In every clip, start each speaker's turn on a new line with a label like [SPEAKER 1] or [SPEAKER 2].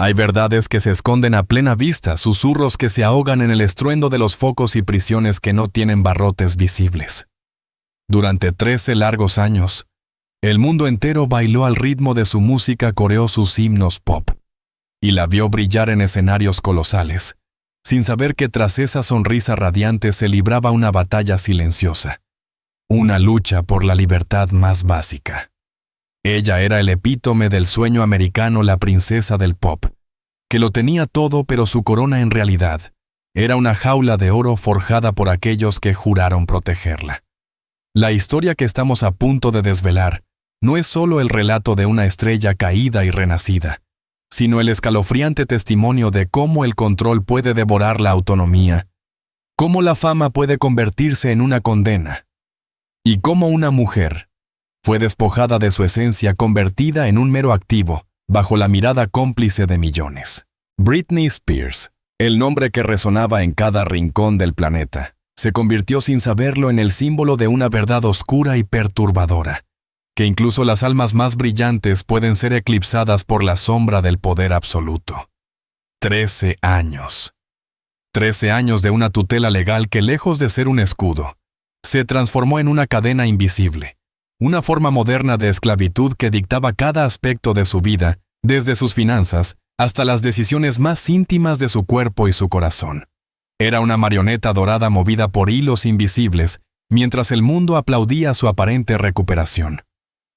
[SPEAKER 1] Hay verdades que se esconden a plena vista, susurros que se ahogan en el estruendo de los focos y prisiones que no tienen barrotes visibles. Durante 13 largos años, el mundo entero bailó al ritmo de su música, coreó sus himnos pop, y la vio brillar en escenarios colosales, sin saber que tras esa sonrisa radiante se libraba una batalla silenciosa, una lucha por la libertad más básica. Ella era el epítome del sueño americano, la princesa del pop, que lo tenía todo, pero su corona en realidad era una jaula de oro forjada por aquellos que juraron protegerla. La historia que estamos a punto de desvelar no es solo el relato de una estrella caída y renacida, sino el escalofriante testimonio de cómo el control puede devorar la autonomía, cómo la fama puede convertirse en una condena, y cómo una mujer fue despojada de su esencia, convertida en un mero activo, bajo la mirada cómplice de millones. Britney Spears, el nombre que resonaba en cada rincón del planeta, se convirtió sin saberlo en el símbolo de una verdad oscura y perturbadora, que incluso las almas más brillantes pueden ser eclipsadas por la sombra del poder absoluto. 13 años. 13 años de una tutela legal que, lejos de ser un escudo, se transformó en una cadena invisible, una forma moderna de esclavitud que dictaba cada aspecto de su vida, desde sus finanzas hasta las decisiones más íntimas de su cuerpo y su corazón. Era una marioneta dorada movida por hilos invisibles, mientras el mundo aplaudía su aparente recuperación.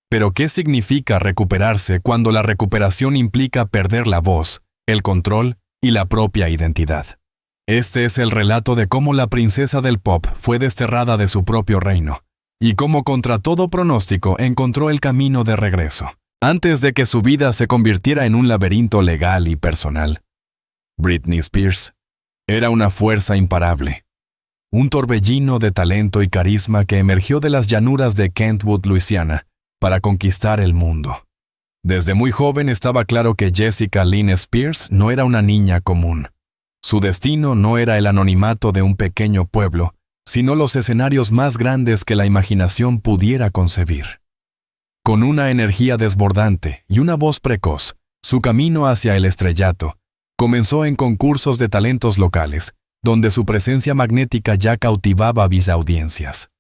[SPEAKER 1] Pero ¿qué significa recuperarse cuando la recuperación implica perder la voz, el control y la propia identidad? Este es el relato de cómo la princesa del pop fue desterrada de su propio reino, y cómo contra todo pronóstico encontró el camino de regreso, antes de que su vida se convirtiera en un laberinto legal y personal. Britney Spears era una fuerza imparable, un torbellino de talento y carisma que emergió de las llanuras de Kentwood, Luisiana, para conquistar el mundo. Desde muy joven estaba claro que Jessica Lynn Spears no era una niña común. Su destino no era el anonimato de un pequeño pueblo, sino los escenarios más grandes que la imaginación pudiera concebir. Con una energía desbordante y una voz precoz, su camino hacia el estrellato comenzó en concursos de talentos locales, donde su presencia magnética ya cautivaba a audiencias.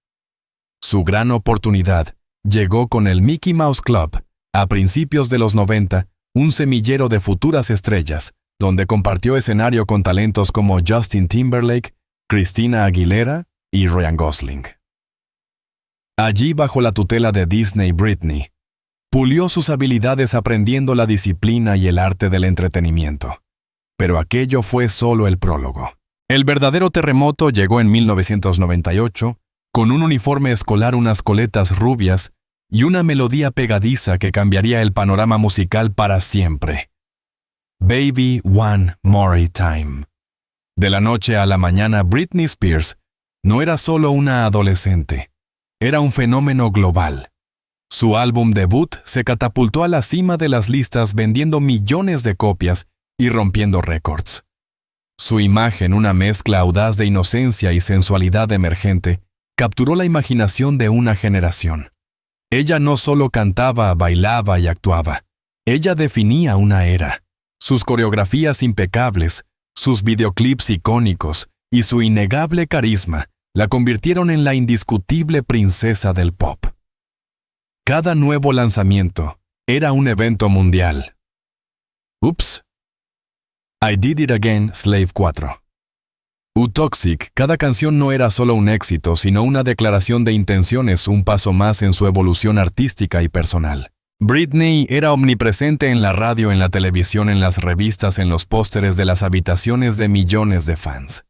[SPEAKER 1] Su gran oportunidad llegó con el Mickey Mouse Club, a principios de los 90, un semillero de futuras estrellas, donde compartió escenario con talentos como Justin Timberlake, Christina Aguilera y Ryan Gosling. Allí, bajo la tutela de Disney, Britney pulió sus habilidades aprendiendo la disciplina y el arte del entretenimiento. Pero aquello fue solo el prólogo. El verdadero terremoto llegó en 1998, con un uniforme escolar, unas coletas rubias y una melodía pegadiza que cambiaría el panorama musical para siempre. Baby One More Time. De la noche a la mañana, Britney Spears no era solo una adolescente, era un fenómeno global. Su álbum debut se catapultó a la cima de las listas, vendiendo millones de copias y rompiendo récords. Su imagen, una mezcla audaz de inocencia y sensualidad emergente, capturó la imaginación de una generación. Ella no solo cantaba, bailaba y actuaba, ella definía una era. Sus coreografías impecables, sus videoclips icónicos y su innegable carisma la convirtieron en la indiscutible princesa del pop. Cada nuevo lanzamiento era un evento mundial. Ups. I Did It Again, Slave 4. Toxic, cada canción no era solo un éxito, sino una declaración de intenciones, un paso más en su evolución artística y personal. Britney era omnipresente en la radio, en la televisión, en las revistas, en los pósteres de las habitaciones de millones de fans.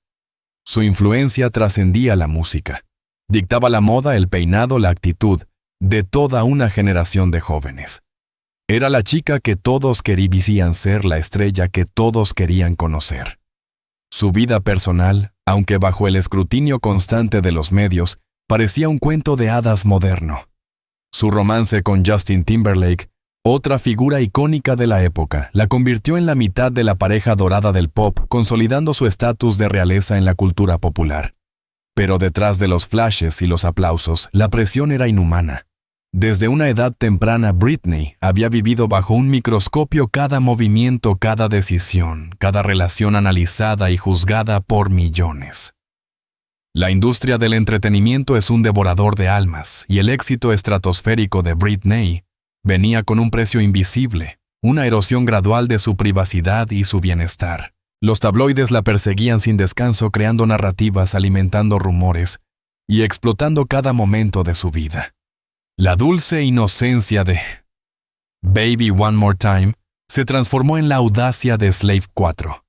[SPEAKER 1] Su influencia trascendía la música. Dictaba la moda, el peinado, la actitud de toda una generación de jóvenes. Era la chica que todos querían ser, la estrella que todos querían conocer. Su vida personal, aunque bajo el escrutinio constante de los medios, parecía un cuento de hadas moderno. Su romance con Justin Timberlake, otra figura icónica de la época, la convirtió en la mitad de la pareja dorada del pop, consolidando su estatus de realeza en la cultura popular. Pero detrás de los flashes y los aplausos, la presión era inhumana. Desde una edad temprana, Britney había vivido bajo un microscopio cada movimiento, cada decisión, cada relación analizada y juzgada por millones. La industria del entretenimiento es un devorador de almas, y el éxito estratosférico de Britney venía con un precio invisible, una erosión gradual de su privacidad y su bienestar. Los tabloides la perseguían sin descanso, creando narrativas, alimentando rumores y explotando cada momento de su vida. La dulce inocencia de Baby One More Time se transformó en la audacia de Slave 4.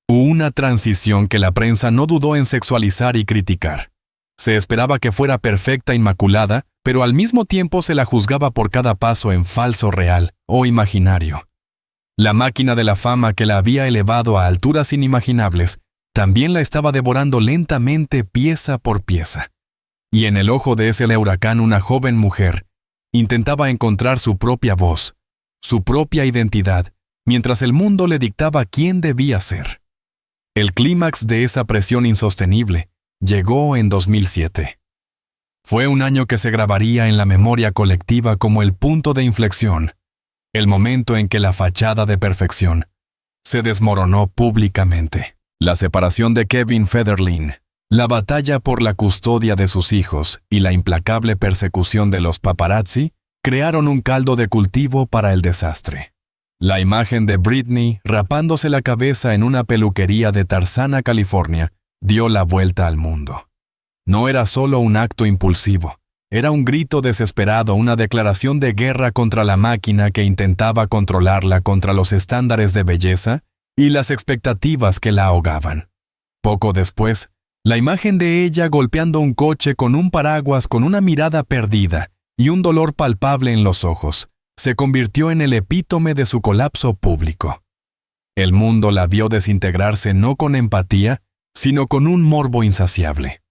[SPEAKER 1] Una transición que la prensa no dudó en sexualizar y criticar. Se esperaba que fuera perfecta, inmaculada, pero al mismo tiempo se la juzgaba por cada paso en falso real o imaginario. La máquina de la fama que la había elevado a alturas inimaginables también la estaba devorando lentamente pieza por pieza. Y en el ojo de ese huracán una joven mujer intentaba encontrar su propia voz, su propia identidad, mientras el mundo le dictaba quién debía ser. El clímax de esa presión insostenible llegó en 2007. Fue un año que se grabaría en la memoria colectiva como el punto de inflexión, el momento en que la fachada de perfección se desmoronó públicamente. La separación de Kevin Federline, la batalla por la custodia de sus hijos y la implacable persecución de los paparazzi crearon un caldo de cultivo para el desastre. La imagen de Britney rapándose la cabeza en una peluquería de Tarzana, California, dio la vuelta al mundo. No era solo un acto impulsivo, era un grito desesperado, una declaración de guerra contra la máquina que intentaba controlarla, contra los estándares de belleza y las expectativas que la ahogaban. Poco después, la imagen de ella golpeando un coche con un paraguas, con una mirada perdida y un dolor palpable en los ojos, se convirtió en el epítome de su colapso público. El mundo la vio desintegrarse no con empatía, sino con un morbo insaciable.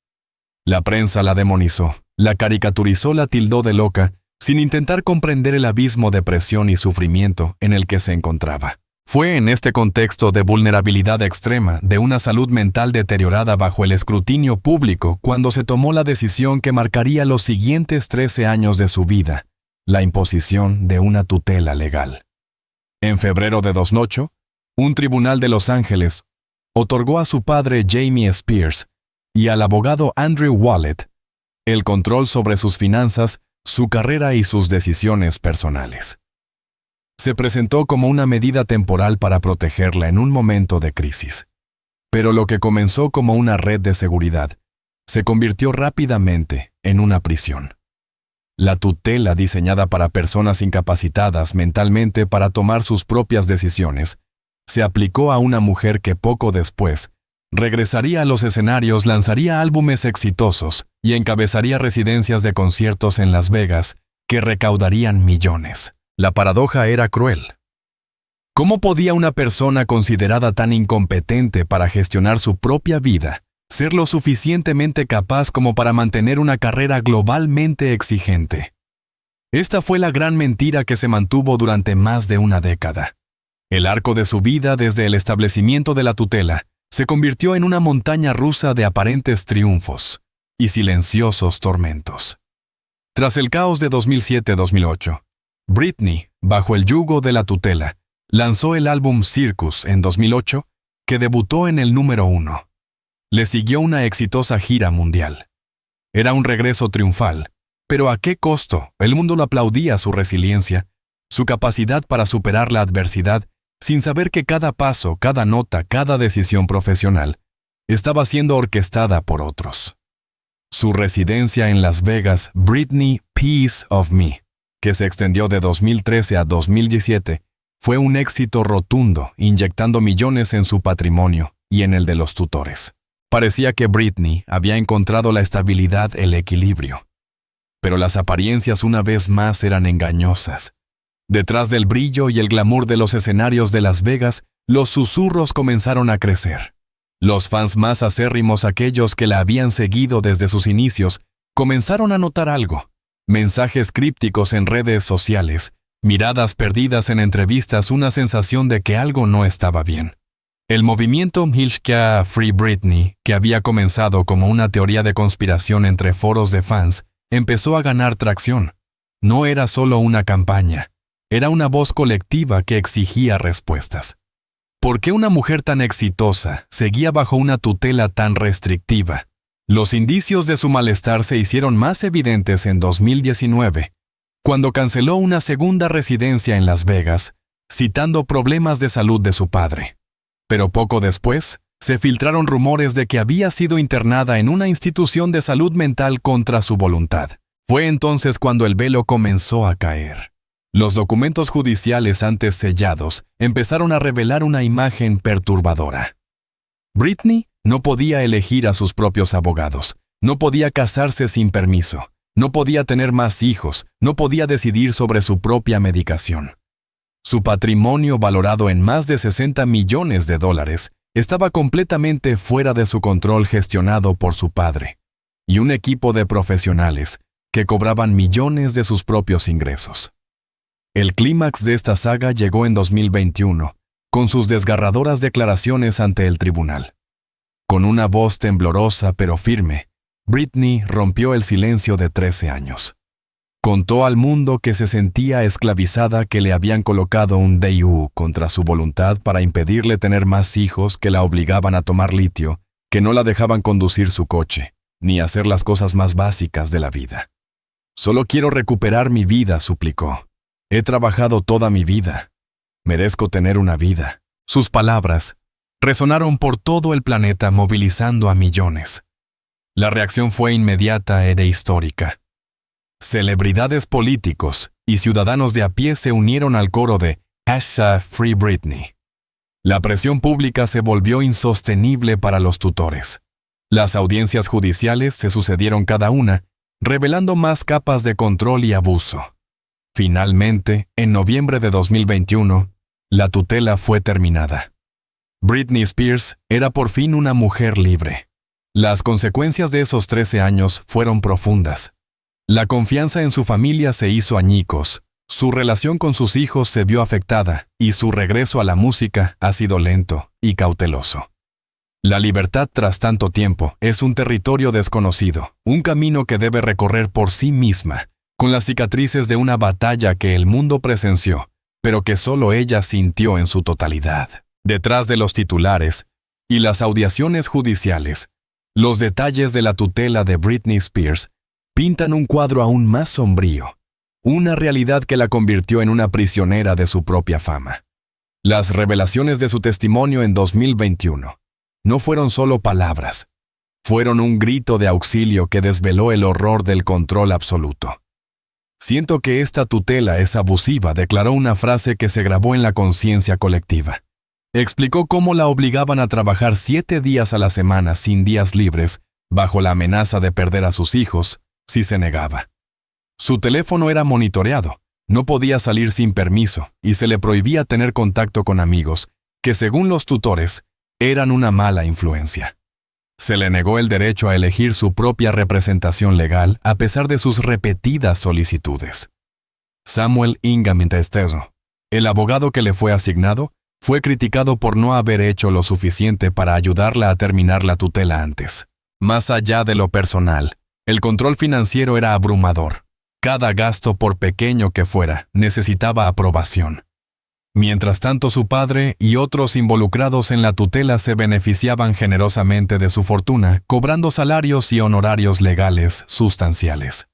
[SPEAKER 1] La prensa la demonizó, la caricaturizó, la tildó de loca, sin intentar comprender el abismo de presión y sufrimiento en el que se encontraba. Fue en este contexto de vulnerabilidad extrema, de una salud mental deteriorada bajo el escrutinio público, cuando se tomó la decisión que marcaría los siguientes 13 años de su vida, la imposición de una tutela legal. En febrero de 2008, un tribunal de Los Ángeles otorgó a su padre Jamie Spears y al abogado Andrew Wallet el control sobre sus finanzas, su carrera y sus decisiones personales. Se presentó como una medida temporal para protegerla en un momento de crisis. Pero lo que comenzó como una red de seguridad se convirtió rápidamente en una prisión. La tutela, diseñada para personas incapacitadas mentalmente para tomar sus propias decisiones, se aplicó a una mujer que poco después regresaría a los escenarios, lanzaría álbumes exitosos y encabezaría residencias de conciertos en Las Vegas que recaudarían millones. La paradoja era cruel. ¿Cómo podía una persona considerada tan incompetente para gestionar su propia vida ser lo suficientemente capaz como para mantener una carrera globalmente exigente? Esta fue la gran mentira que se mantuvo durante más de una década. El arco de su vida desde el establecimiento de la tutela se convirtió en una montaña rusa de aparentes triunfos y silenciosos tormentos. Tras el caos de 2007-2008, Britney, bajo el yugo de la tutela, lanzó el álbum Circus en 2008, que debutó en el número 1. Le siguió una exitosa gira mundial. Era un regreso triunfal, pero ¿a qué costo? El mundo lo aplaudía su resiliencia, su capacidad para superar la adversidad, sin saber que cada paso, cada nota, cada decisión profesional estaba siendo orquestada por otros. Su residencia en Las Vegas, Britney Piece of Me, que se extendió de 2013 a 2017, fue un éxito rotundo, inyectando millones en su patrimonio y en el de los tutores. Parecía que Britney había encontrado la estabilidad, el equilibrio. Pero las apariencias una vez más eran engañosas. Detrás del brillo y el glamour de los escenarios de Las Vegas, los susurros comenzaron a crecer. Los fans más acérrimos, aquellos que la habían seguido desde sus inicios, comenzaron a notar algo. Mensajes crípticos en redes sociales, miradas perdidas en entrevistas, una sensación de que algo no estaba bien. El movimiento Hilshka Free Britney, que había comenzado como una teoría de conspiración entre foros de fans, empezó a ganar tracción. no era solo una campaña, era una voz colectiva que exigía respuestas. ¿Por qué una mujer tan exitosa seguía bajo una tutela tan restrictiva? Los indicios de su malestar se hicieron más evidentes en 2019, cuando canceló una segunda residencia en Las Vegas, citando problemas de salud de su padre. Pero poco después, se filtraron rumores de que había sido internada en una institución de salud mental contra su voluntad. Fue entonces cuando el velo comenzó a caer. Los documentos judiciales antes sellados empezaron a revelar una imagen perturbadora. Britney no podía elegir a sus propios abogados, no podía casarse sin permiso, no podía tener más hijos, no podía decidir sobre su propia medicación. Su patrimonio, valorado en más de $60 millones, estaba completamente fuera de su control, gestionado por su padre y un equipo de profesionales que cobraban millones de sus propios ingresos. El clímax de esta saga llegó en 2021, con sus desgarradoras declaraciones ante el tribunal. Con una voz temblorosa pero firme, Britney rompió el silencio de 13 años. Contó al mundo que se sentía esclavizada, que le habían colocado un DIU contra su voluntad para impedirle tener más hijos, que la obligaban a tomar litio, que no la dejaban conducir su coche, ni hacer las cosas más básicas de la vida. «Solo quiero recuperar mi vida», suplicó. «He trabajado toda mi vida. Merezco tener una vida». Sus palabras resonaron por todo el planeta, movilizando a millones. La reacción fue inmediata e histórica. Celebridades, políticos y ciudadanos de a pie se unieron al coro de #Free Britney. La presión pública se volvió insostenible para los tutores. Las audiencias judiciales se sucedieron cada una, revelando más capas de control y abuso. Finalmente, en noviembre de 2021, la tutela fue terminada. Britney Spears era por fin una mujer libre. Las consecuencias de esos 13 años fueron profundas. La confianza en su familia se hizo añicos, su relación con sus hijos se vio afectada y su regreso a la música ha sido lento y cauteloso. La libertad tras tanto tiempo es un territorio desconocido, un camino que debe recorrer por sí misma, con las cicatrices de una batalla que el mundo presenció, pero que solo ella sintió en su totalidad. Detrás de los titulares y las audiciones judiciales, los detalles de la tutela de Britney Spears pintan un cuadro aún más sombrío, una realidad que la convirtió en una prisionera de su propia fama. Las revelaciones de su testimonio en 2021 no fueron solo palabras, fueron un grito de auxilio que desveló el horror del control absoluto. «Siento que esta tutela es abusiva», declaró una frase que se grabó en la conciencia colectiva. Explicó cómo la obligaban a trabajar 7 días a la semana sin días libres, bajo la amenaza de perder a sus hijos si se negaba. Su teléfono era monitoreado, no podía salir sin permiso y se le prohibía tener contacto con amigos, que según los tutores, eran una mala influencia. Se le negó el derecho a elegir su propia representación legal a pesar de sus repetidas solicitudes. Samuel Ingham Intestezo, el abogado que le fue asignado, fue criticado por no haber hecho lo suficiente para ayudarla a terminar la tutela antes. Más allá de lo personal, el control financiero era abrumador. Cada gasto, por pequeño que fuera, necesitaba aprobación. Mientras tanto, su padre y otros involucrados en la tutela se beneficiaban generosamente de su fortuna, cobrando salarios y honorarios legales sustanciales.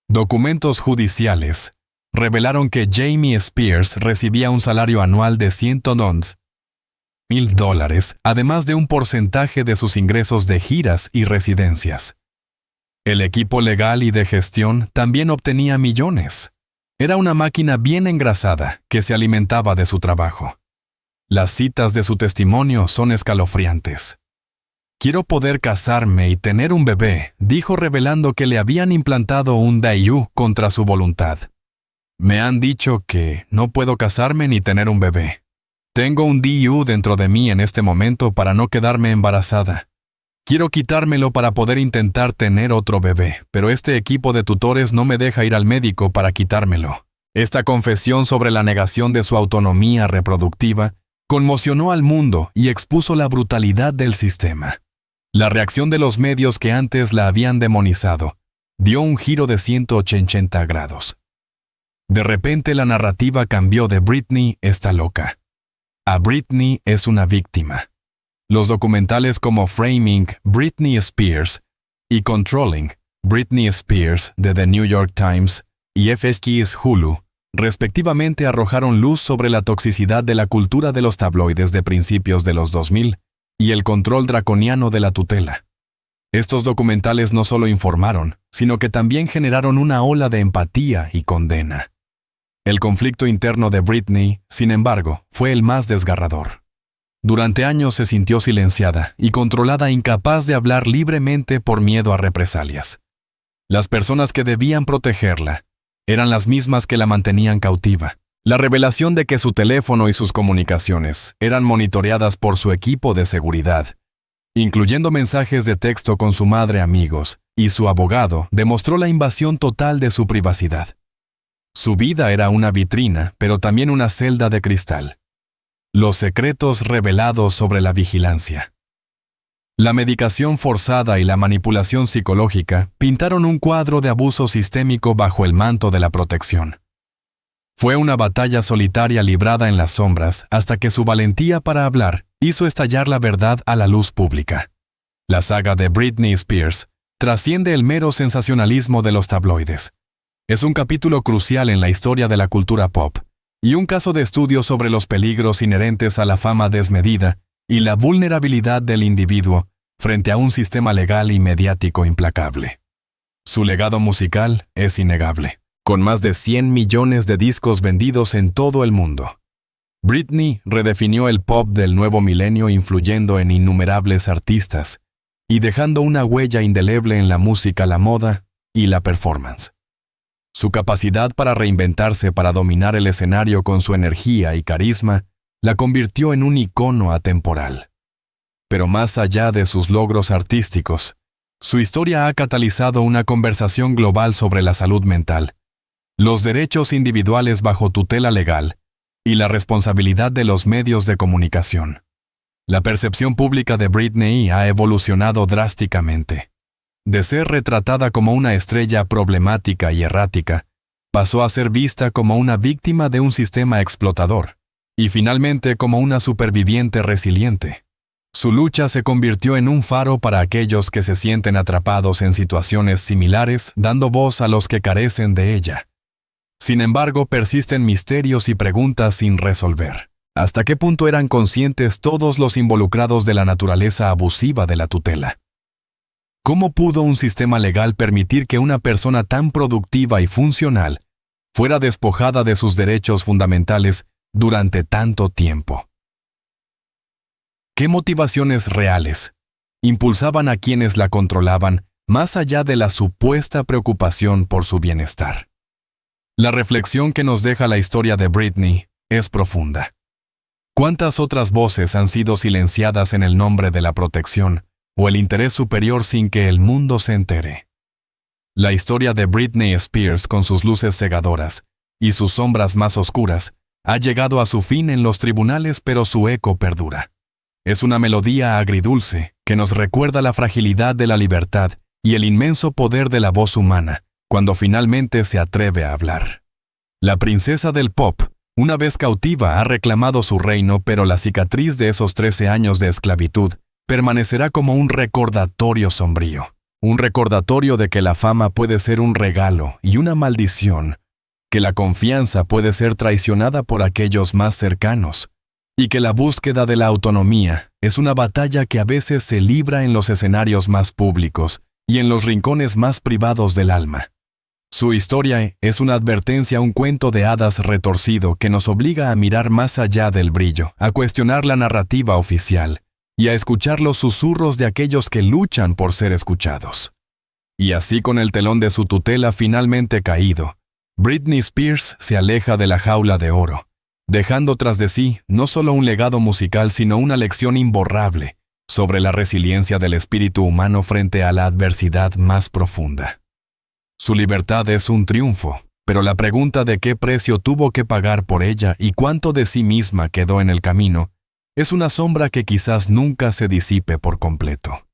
[SPEAKER 1] Documentos judiciales revelaron que Jamie Spears recibía un salario anual de $111,000, además de un porcentaje de sus ingresos de giras y residencias. El equipo legal y de gestión también obtenía millones. Era una máquina bien engrasada que se alimentaba de su trabajo. Las citas de su testimonio son escalofriantes. «Quiero poder casarme y tener un bebé», dijo, revelando que le habían implantado un DIU contra su voluntad. «Me han dicho que no puedo casarme ni tener un bebé. Tengo un DIU dentro de mí en este momento para no quedarme embarazada. Quiero quitármelo para poder intentar tener otro bebé, pero este equipo de tutores no me deja ir al médico para quitármelo». Esta confesión sobre la negación de su autonomía reproductiva conmocionó al mundo y expuso la brutalidad del sistema. La reacción de los medios, que antes la habían demonizado, dio un giro de 180 grados. De repente la narrativa cambió de Britney está loca a Britney es una víctima. Los documentales como Framing Britney Spears y Controlling Britney Spears de The New York Times y FX's Hulu, respectivamente, arrojaron luz sobre la toxicidad de la cultura de los tabloides de principios de los 2000 y el control draconiano de la tutela. Estos documentales no solo informaron, sino que también generaron una ola de empatía y condena. El conflicto interno de Britney, sin embargo, fue el más desgarrador. Durante años se sintió silenciada y controlada, incapaz de hablar libremente por miedo a represalias. Las personas que debían protegerla eran las mismas que la mantenían cautiva. La revelación de que su teléfono y sus comunicaciones eran monitoreadas por su equipo de seguridad, incluyendo mensajes de texto con su madre, amigos y su abogado, demostró la invasión total de su privacidad. Su vida era una vitrina, pero también una celda de cristal. Los secretos revelados sobre la vigilancia. La medicación forzada y la manipulación psicológica pintaron un cuadro de abuso sistémico bajo el manto de la protección. Fue una batalla solitaria librada en las sombras hasta que su valentía para hablar hizo estallar la verdad a la luz pública. La saga de Britney Spears trasciende el mero sensacionalismo de los tabloides. Es un capítulo crucial en la historia de la cultura pop y un caso de estudio sobre los peligros inherentes a la fama desmedida y la vulnerabilidad del individuo frente a un sistema legal y mediático implacable. Su legado musical es innegable, con más de 100 millones de discos vendidos en todo el mundo. Britney redefinió el pop del nuevo milenio, influyendo en innumerables artistas y dejando una huella indeleble en la música, la moda y la performance. Su capacidad para reinventarse, para dominar el escenario con su energía y carisma, la convirtió en un icono atemporal. Pero más allá de sus logros artísticos, su historia ha catalizado una conversación global sobre la salud mental, los derechos individuales bajo tutela legal y la responsabilidad de los medios de comunicación. La percepción pública de Britney ha evolucionado drásticamente. De ser retratada como una estrella problemática y errática, pasó a ser vista como una víctima de un sistema explotador, y finalmente como una superviviente resiliente. Su lucha se convirtió en un faro para aquellos que se sienten atrapados en situaciones similares, dando voz a los que carecen de ella. Sin embargo, persisten misterios y preguntas sin resolver. ¿Hasta qué punto eran conscientes todos los involucrados de la naturaleza abusiva de la tutela? ¿Cómo pudo un sistema legal permitir que una persona tan productiva y funcional fuera despojada de sus derechos fundamentales durante tanto tiempo? ¿Qué motivaciones reales impulsaban a quienes la controlaban más allá de la supuesta preocupación por su bienestar? La reflexión que nos deja la historia de Britney es profunda. ¿Cuántas otras voces han sido silenciadas en el nombre de la protección o el interés superior sin que el mundo se entere? La historia de Britney Spears, con sus luces cegadoras y sus sombras más oscuras, ha llegado a su fin en los tribunales, pero su eco perdura. Es una melodía agridulce que nos recuerda la fragilidad de la libertad y el inmenso poder de la voz humana cuando finalmente se atreve a hablar. La princesa del pop, una vez cautiva, ha reclamado su reino, pero la cicatriz de esos 13 años de esclavitud permanecerá como un recordatorio sombrío. Un recordatorio de que la fama puede ser un regalo y una maldición, que la confianza puede ser traicionada por aquellos más cercanos, y que la búsqueda de la autonomía es una batalla que a veces se libra en los escenarios más públicos y en los rincones más privados del alma. Su historia es una advertencia, un cuento de hadas retorcido que nos obliga a mirar más allá del brillo, a cuestionar la narrativa oficial y a escuchar los susurros de aquellos que luchan por ser escuchados. Y así, con el telón de su tutela finalmente caído, Britney Spears se aleja de la jaula de oro, dejando tras de sí no solo un legado musical, sino una lección imborrable sobre la resiliencia del espíritu humano frente a la adversidad más profunda. Su libertad es un triunfo, pero la pregunta de qué precio tuvo que pagar por ella y cuánto de sí misma quedó en el camino es una sombra que quizás nunca se disipe por completo.